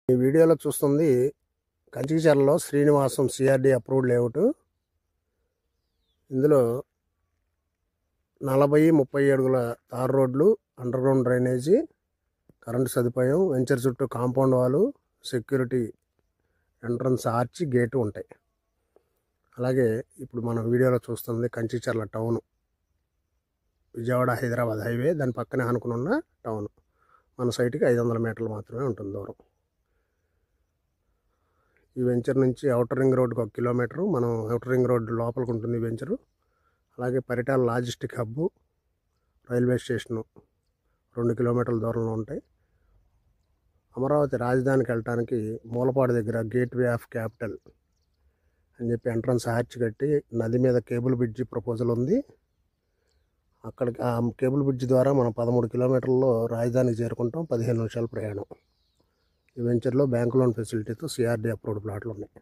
ఈ వీడియోలో చూస్తుంది కంచికచర్లలో శ్రీనివాసం సిఆర్డి అప్రూవ్డ్ లేఅవుట్. ఇందులో 40-30 అడుగుల తార్ రోడ్లు, అండర్ గ్రౌండ్ డ్రైనేజీ, కరెంటు సదుపాయం, వెంచర్ చుట్టూ కాంపౌండ్ వాలు, సెక్యూరిటీ ఎంట్రన్స్ ఆర్చ్, గేటు ఉంటాయి. అలాగే ఇప్పుడు మనం వీడియోలో చూస్తుంది కంచికచర్ల టౌన్, విజయవాడ హైదరాబాద్ హైవే, దాని పక్కనే ఆనుకున్న టౌన్. మన సైట్కి 500 మీటర్లు మాత్రమే ఉంటుంది దూరం. ఈ వెంచర్ నుంచి ఔటర్ రింగ్ రోడ్కి 1 కిలోమీటరు, మనం ఔటర్ రింగ్ రోడ్ లోపలికి ఉంటుంది ఈ వెంచరు. అలాగే Paritala logistic hub, railway station 2 కిలోమీటర్ల దూరంలో ఉంటాయి. అమరావతి రాజధానికి వెళ్ళటానికి మూలపాడు దగ్గర గేట్వే ఆఫ్ క్యాపిటల్ అని చెప్పి ఎంట్రన్స్ ఆర్చ్ కట్టి నది మీద కేబుల్ బ్రిడ్జి ప్రపోజల్ ఉంది. అక్కడికి ఆ కేబుల్ బ్రిడ్జి ద్వారా మనం 13 కిలోమీటర్లలో రాజధానికి చేరుకుంటాం. 15 నిమిషాల ప్రయాణం. ఈ వెంచర్లో బ్యాంక్ లోన్ ఫెసిలిటీతో సిఆర్డి అప్రూవ్డ్ ప్లాట్లు ఉన్నాయి.